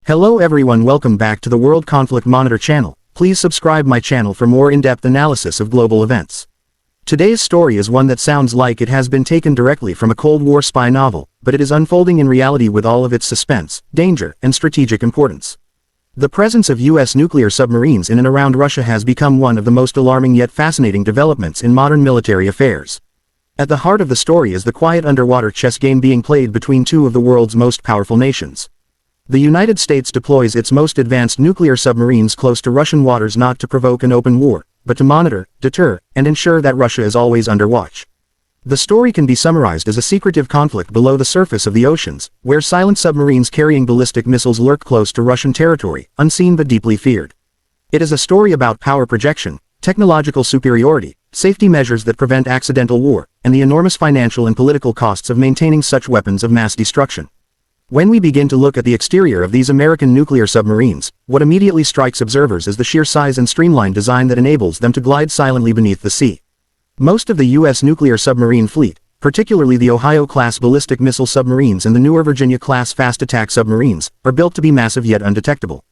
Hello everyone, welcome back to the World Conflict Monitor channel. Please subscribe my channel for more in-depth analysis of global events. Today's story is one that sounds like it has been taken directly from a Cold War spy novel, but it is unfolding in reality with all of its suspense, danger, and strategic importance. The presence of U.S. nuclear submarines in and around Russia has become one of the most alarming yet fascinating developments in modern military affairs. At the heart of the story is the quiet underwater chess game being played between two of the world's most powerful nations. The United States deploys its most advanced nuclear submarines close to Russian waters not to provoke an open war, but to monitor, deter, and ensure that Russia is always under watch. The story can be summarized as a secretive conflict below the surface of the oceans, where silent submarines carrying ballistic missiles lurk close to Russian territory, unseen but deeply feared. It is a story about power projection, technological superiority, safety measures that prevent accidental war, and the enormous financial and political costs of maintaining such weapons of mass destruction. When we begin to look at the exterior of these American nuclear submarines, what immediately strikes observers is the sheer size and streamlined design that enables them to glide silently beneath the sea. Most of the U.S. nuclear submarine fleet, particularly the Ohio-class ballistic missile submarines and the newer Virginia-class fast attack submarines, are built to be massive yet undetectable.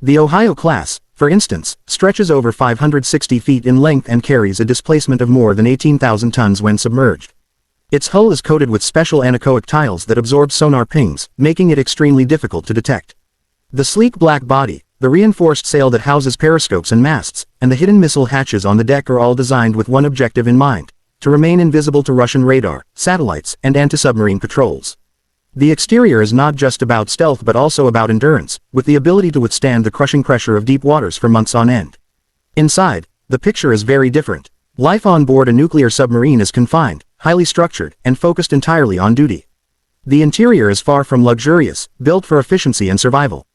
The Ohio class, for instance, stretches over 560 feet in length and carries a displacement of more than 18,000 tons when submerged. Its hull is coated with special anechoic tiles that absorb sonar pings, making it extremely difficult to detect. The sleek black body, the reinforced sail that houses periscopes and masts, and the hidden missile hatches on the deck are all designed with one objective in mind: to remain invisible to Russian radar, satellites, and anti-submarine patrols. The exterior is not just about stealth but also about endurance, with the ability to withstand the crushing pressure of deep waters for months on end. Inside, the picture is very different. Life on board a nuclear submarine is confined, highly structured, and focused entirely on duty. The interior is far from luxurious, built for efficiency and survival.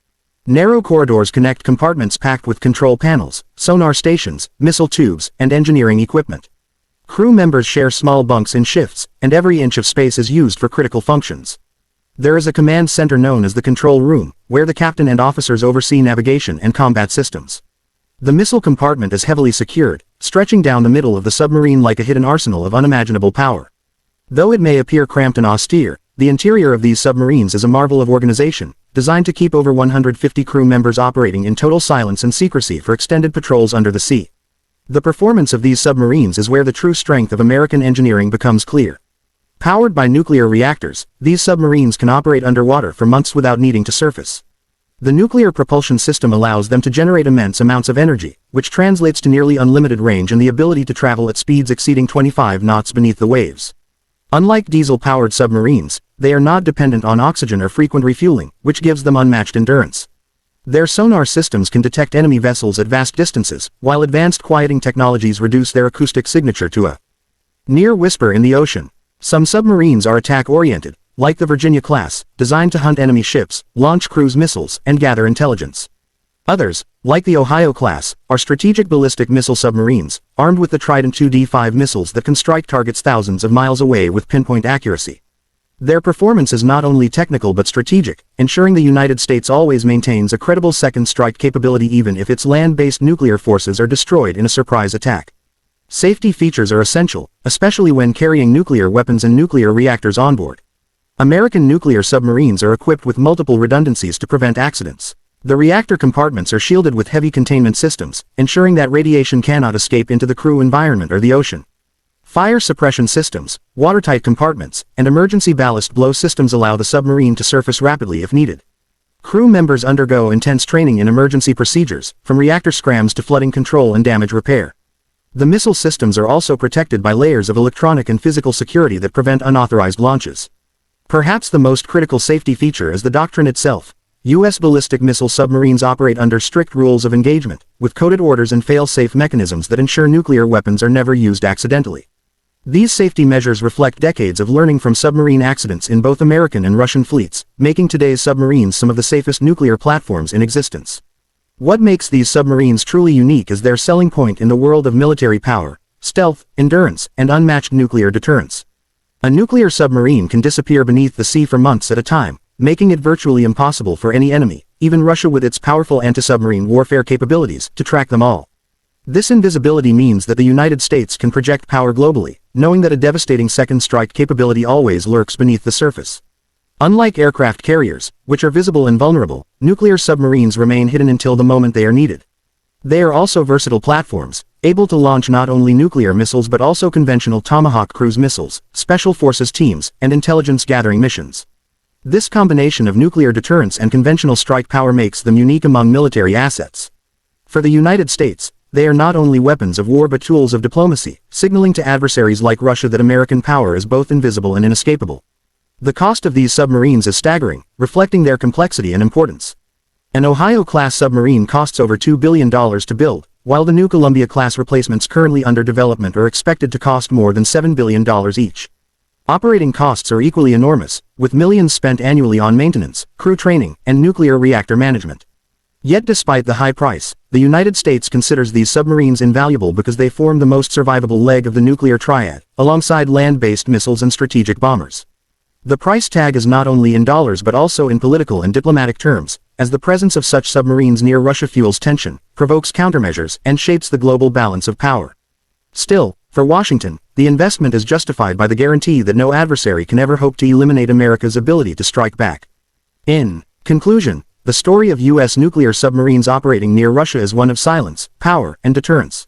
Narrow corridors connect compartments packed with control panels, sonar stations, missile tubes, and engineering equipment. Crew members share small bunks in shifts, and every inch of space is used for critical functions. There is a command center known as the control room, where the captain and officers oversee navigation and combat systems. The missile compartment is heavily secured, stretching down the middle of the submarine like a hidden arsenal of unimaginable power. Though it may appear cramped and austere, the interior of these submarines is a marvel of organization, designed to keep over 150 crew members operating in total silence and secrecy for extended patrols under the sea. The performance of these submarines is where the true strength of American engineering becomes clear. Powered by nuclear reactors, these submarines can operate underwater for months without needing to surface. The nuclear propulsion system allows them to generate immense amounts of energy, which translates to nearly unlimited range and the ability to travel at speeds exceeding 25 knots beneath the waves. Unlike diesel-powered submarines, they are not dependent on oxygen or frequent refueling, which gives them unmatched endurance. Their sonar systems can detect enemy vessels at vast distances, while advanced quieting technologies reduce their acoustic signature to a near whisper in the ocean. Some submarines are attack-oriented, like the Virginia class, designed to hunt enemy ships, launch cruise missiles, and gather intelligence. Others, like the Ohio class, are strategic ballistic missile submarines, armed with the Trident 2D5 missiles that can strike targets thousands of miles away with pinpoint accuracy. Their performance is not only technical but strategic, ensuring the United States always maintains a credible second strike capability even if its land-based nuclear forces are destroyed in a surprise attack. Safety features are essential, especially when carrying nuclear weapons and nuclear reactors on board. American nuclear submarines are equipped with multiple redundancies to prevent accidents. The reactor compartments are shielded with heavy containment systems, ensuring that radiation cannot escape into the crew environment or the ocean. Fire suppression systems, watertight compartments, and emergency ballast blow systems allow the submarine to surface rapidly if needed. Crew members undergo intense training in emergency procedures, from reactor scrams to flooding control and damage repair. The missile systems are also protected by layers of electronic and physical security that prevent unauthorized launches. Perhaps the most critical safety feature is the doctrine itself. U.S. ballistic missile submarines operate under strict rules of engagement, with coded orders and fail-safe mechanisms that ensure nuclear weapons are never used accidentally. These safety measures reflect decades of learning from submarine accidents in both American and Russian fleets, making today's submarines some of the safest nuclear platforms in existence. What makes these submarines truly unique is their selling point in the world of military power, stealth, endurance, and unmatched nuclear deterrence. A nuclear submarine can disappear beneath the sea for months at a time, making it virtually impossible for any enemy, even Russia with its powerful anti-submarine warfare capabilities, to track them all. This invisibility means that the United States can project power globally, knowing that a devastating second strike capability always lurks beneath the surface. Unlike aircraft carriers, which are visible and vulnerable, nuclear submarines remain hidden until the moment they are needed. They are also versatile platforms, able to launch not only nuclear missiles but also conventional Tomahawk cruise missiles, special forces teams, and intelligence-gathering missions. This combination of nuclear deterrence and conventional strike power makes them unique among military assets. For the United States, they are not only weapons of war but tools of diplomacy, signaling to adversaries like Russia that American power is both invisible and inescapable. The cost of these submarines is staggering, reflecting their complexity and importance. An Ohio-class submarine costs over $2 billion to build, while the new Columbia-class replacements currently under development are expected to cost more than $7 billion each. Operating costs are equally enormous, with millions spent annually on maintenance, crew training, and nuclear reactor management. Yet despite the high price, the United States considers these submarines invaluable because they form the most survivable leg of the nuclear triad, alongside land-based missiles and strategic bombers. The price tag is not only in dollars but also in political and diplomatic terms, as the presence of such submarines near Russia fuels tension, provokes countermeasures, and shapes the global balance of power. Still, for Washington, the investment is justified by the guarantee that no adversary can ever hope to eliminate America's ability to strike back. In conclusion, the story of U.S. nuclear submarines operating near Russia is one of silence, power, and deterrence.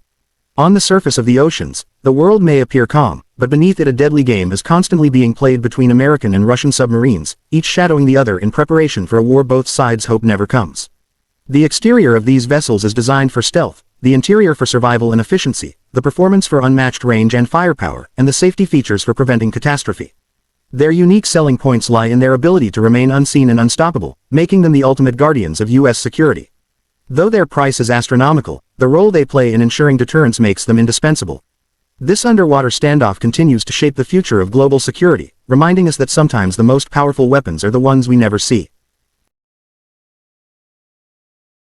On the surface of the oceans, the world may appear calm, but beneath it a deadly game is constantly being played between American and Russian submarines, each shadowing the other in preparation for a war both sides hope never comes. The exterior of these vessels is designed for stealth, the interior for survival and efficiency, the performance for unmatched range and firepower, and the safety features for preventing catastrophe. Their unique selling points lie in their ability to remain unseen and unstoppable, making them the ultimate guardians of U.S. security. Though their price is astronomical, the role they play in ensuring deterrence makes them indispensable. This underwater standoff continues to shape the future of global security, reminding us that sometimes the most powerful weapons are the ones we never see.